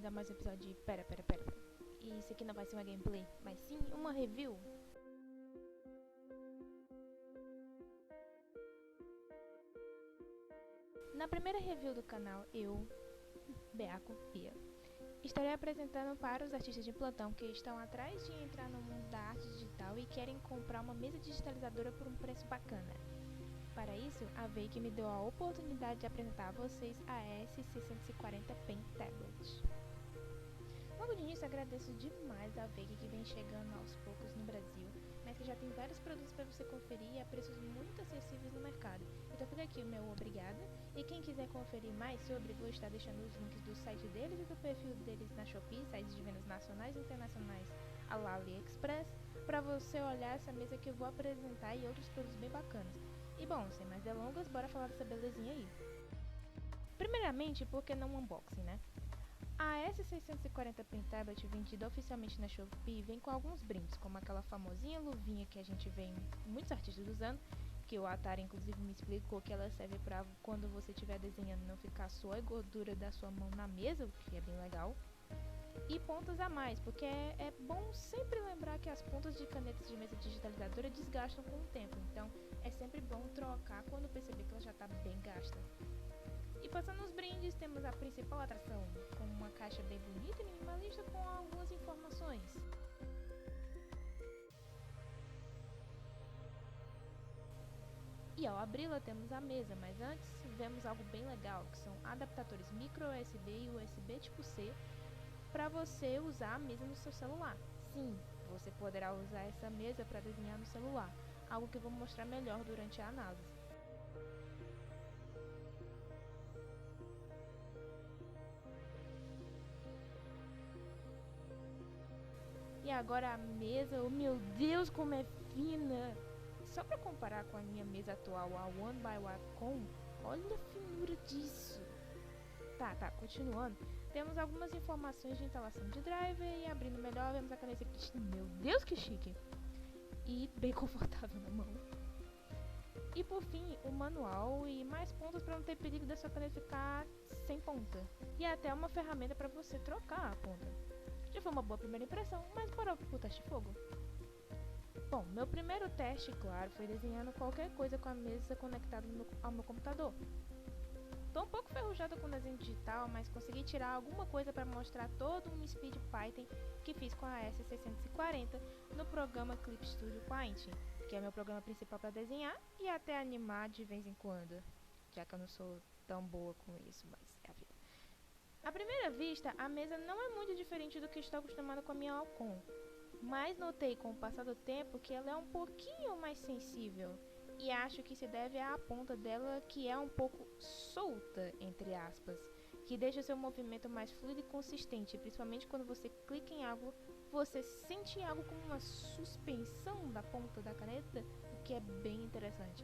bem-vindo a mais um episódio de Pera. E isso aqui não vai ser uma gameplay, mas sim uma review. Na primeira review do canal, eu, Beaco Pia, estarei apresentando para os artistas de plantão que estão atrás de entrar no mundo da arte digital e querem comprar uma mesa digitalizadora por um preço bacana. Para isso, a VEIC me deu a oportunidade de apresentar a vocês a S640 Pen Tablet. Logo de início, agradeço demais a VEIC que vem chegando aos poucos no Brasil, mas que já tem vários produtos para você conferir a preços muito acessíveis no mercado. Então fica aqui o meu obrigada, e quem quiser conferir mais sobre, vou estar deixando os links do site deles e do perfil deles na Shopee, sites de vendas nacionais e internacionais, a la AliExpress, para você olhar essa mesa que eu vou apresentar e outros produtos bem bacanas. E bom, sem mais delongas, bora falar dessa belezinha aí. Primeiramente, por que não um unboxing, né? A S640 Pen Tablet, vendida oficialmente na Shopee, vem com alguns brindes, como aquela famosinha luvinha que a gente vê muitos artistas usando, que o Atari inclusive me explicou que ela serve para quando você estiver desenhando não ficar só a gordura da sua mão na mesa, o que é bem legal. E pontas a mais, porque é bom sempre lembrar que as pontas de canetas de mesa digitalizadora desgastam com o tempo, então é sempre bom trocar quando perceber que ela já está bem gasta. E passando os brindes, temos a principal atração, com uma caixa bem bonita e minimalista com algumas informações. E ao abri-la temos a mesa, mas antes vemos algo bem legal, que são adaptadores micro USB e USB tipo C, para você usar a mesa no seu celular. Sim, você poderá usar essa mesa para desenhar no celular, algo que eu vou mostrar melhor durante a análise. E agora a mesa, oh meu Deus, como é fina! Só para comparar com a minha mesa atual, a One by Wacom, olha a finura disso! Tá, continuando. Temos algumas informações de instalação de driver e abrindo melhor, vemos a caneta aqui. Meu Deus, que chique! E bem confortável na mão. E por fim, o manual e mais pontas para não ter perigo da sua caneta ficar sem ponta. E até uma ferramenta para você trocar a ponta. Já foi uma boa primeira impressão, mas bora pro teste de fogo. Bom, meu primeiro teste, claro, foi desenhando qualquer coisa com a mesa conectada ao meu computador. Tô um pouco ferrujada com o desenho digital, mas consegui tirar alguma coisa para mostrar todo um speed Python que fiz com a S640 no programa Clip Studio Paint, que é meu programa principal para desenhar e até animar de vez em quando, já que eu não sou tão boa com isso, mas é a vida. À primeira vista, a mesa não é muito diferente do que estou acostumado com a minha Wacom, mas notei com o passar do tempo que ela é um pouquinho mais sensível, e acho que se deve à ponta dela que é um pouco solta, entre aspas, que deixa seu movimento mais fluido e consistente, principalmente quando você clica em algo, você sente algo como uma suspensão da ponta da caneta, o que é bem interessante.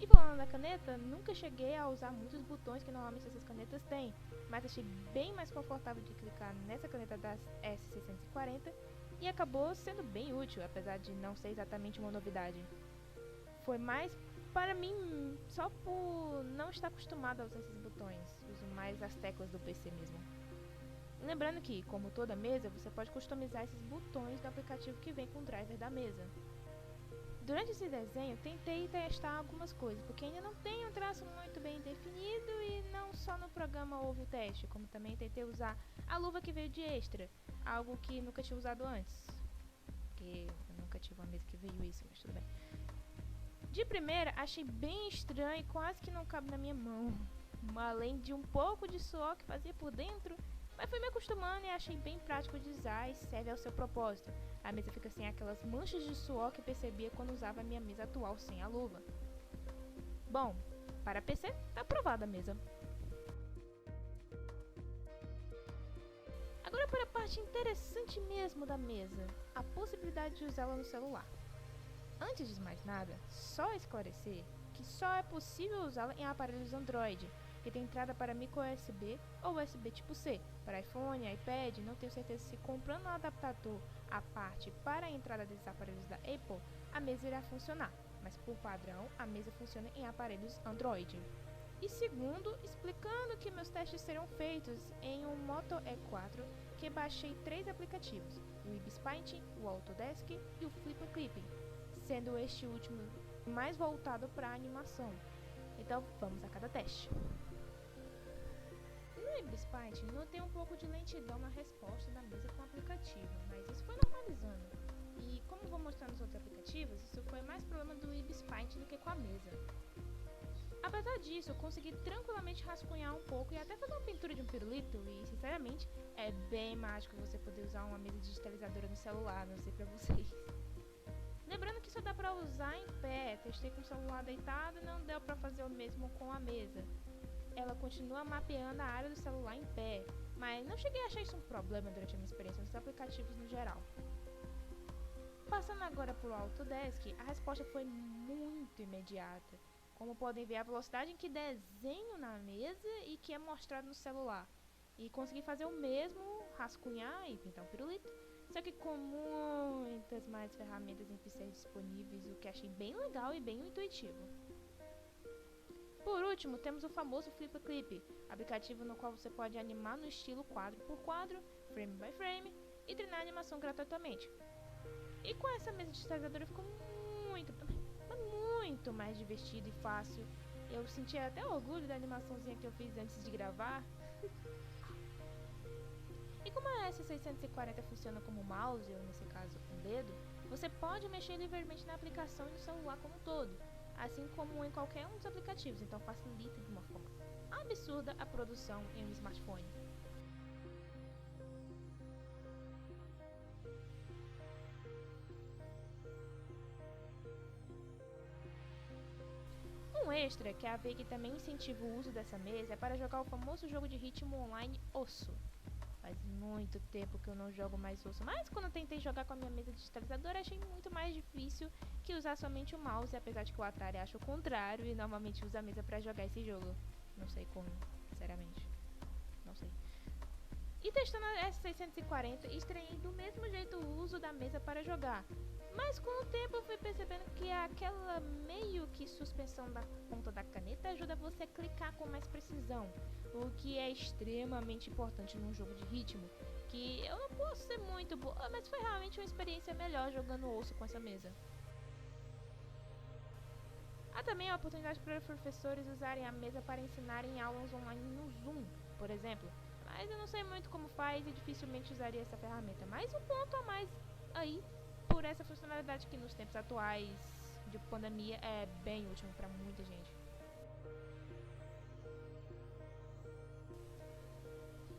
E falando da caneta, nunca cheguei a usar muitos botões que normalmente essas canetas têm, mas achei bem mais confortável de clicar nessa caneta da S640 e acabou sendo bem útil, apesar de não ser exatamente uma novidade. Foi mais para mim só por não estar acostumado a usar esses botões, uso mais as teclas do PC mesmo. Lembrando que, como toda mesa, você pode customizar esses botões do aplicativo que vem com o driver da mesa. Durante esse desenho, tentei testar algumas coisas, porque ainda não tem um traço muito bem definido e não só no programa houve o teste, como também tentei usar a luva que veio de extra, algo que nunca tinha usado antes, porque eu nunca tive uma mesa que veio isso, mas tudo bem. De primeira, achei bem estranho e quase que não cabe na minha mão, além de um pouco de suor que fazia por dentro, mas fui me acostumando e achei bem prático de usar e serve ao seu propósito. A mesa fica sem aquelas manchas de suor que percebia quando usava a minha mesa atual sem a luva. Bom, para PC, tá aprovada a mesa. Agora para a parte interessante mesmo da mesa, a possibilidade de usá-la no celular. Antes de mais nada, só esclarecer que só é possível usá-la em aparelhos Android, que tem entrada para micro USB ou USB tipo C. Para iPhone, iPad, não tenho certeza se comprando um adaptador à parte para a entrada desses aparelhos da Apple, a mesa irá funcionar, mas por padrão, a mesa funciona em aparelhos Android. E segundo, explicando que meus testes serão feitos em um Moto E4 que baixei 3 aplicativos, o IbisPaint, o Autodesk e o Flipperclip, sendo este último mais voltado para animação. Então vamos a cada teste. No IbisPaint notei um pouco de lentidão na resposta da mesa com o aplicativo, mas isso foi normalizando. E como vou mostrar nos outros aplicativos, isso foi mais problema do IbisPaint do que com a mesa. Apesar disso, eu consegui tranquilamente rascunhar um pouco e até fazer uma pintura de um pirulito, e sinceramente, é bem mágico você poder usar uma mesa digitalizadora no celular, não sei pra vocês. Lembrando que só dá pra usar em pé, testei com o celular deitado e não deu pra fazer o mesmo com a mesa. Ela continua mapeando a área do celular em pé, mas não cheguei a achar isso um problema durante a minha experiência nos aplicativos no geral. Passando agora pro Autodesk, a resposta foi muito imediata. Como podem ver, a velocidade em que desenho na mesa e que é mostrado no celular. E consegui fazer o mesmo, rascunhar e pintar um pirulito, só que com muitas mais ferramentas em pincéis disponíveis, o que achei bem legal e bem intuitivo. Por último, temos o famoso Flipperclip, aplicativo no qual você pode animar no estilo quadro por quadro, frame by frame, e treinar a animação gratuitamente. E com essa mesa digitalizadora ficou muito mais divertido e fácil. Eu senti até orgulho da animaçãozinha que eu fiz antes de gravar. E como a S640 funciona como mouse, ou nesse caso um dedo, você pode mexer livremente na aplicação e no celular como um todo, assim como em qualquer um dos aplicativos, então facilita de uma forma absurda a produção em um smartphone. Um extra que a VEIC também incentiva o uso dessa mesa é para jogar o famoso jogo de ritmo online Osso. Faz muito tempo que eu não jogo mais Osso, mas quando eu tentei jogar com a minha mesa digitalizadora achei muito mais difícil que usar somente o mouse, apesar de que o Atari acha o contrário e normalmente usa a mesa para jogar esse jogo. Não sei como, sinceramente. Não sei. E testando a S640, estranhei do mesmo jeito o uso da mesa para jogar. Mas com o tempo eu fui percebendo que aquela meio que suspensão da ponta da caneta ajuda você a clicar com mais precisão, o que é extremamente importante num jogo de ritmo, que eu não posso ser muito boa, mas foi realmente uma experiência melhor jogando osso com essa mesa. Há também a oportunidade para professores usarem a mesa para ensinarem aulas online no Zoom, por exemplo, mas eu não sei muito como faz e dificilmente usaria essa ferramenta, mas um ponto a mais aí por essa funcionalidade que nos tempos atuais de pandemia é bem útil para muita gente.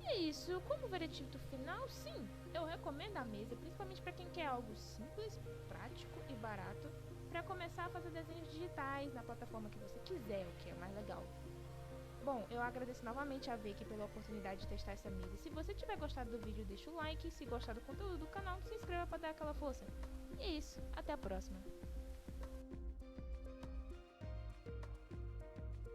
E é isso, como veredito final, sim, eu recomendo a mesa, principalmente para quem quer algo simples, prático e barato, para começar a fazer desenhos digitais na plataforma que você quiser, o que é mais legal. Bom, eu agradeço novamente a VEIC pela oportunidade de testar essa mesa. Se você tiver gostado do vídeo, deixa o like. Se gostar do conteúdo do canal, se inscreva para dar aquela força. E é isso, até a próxima.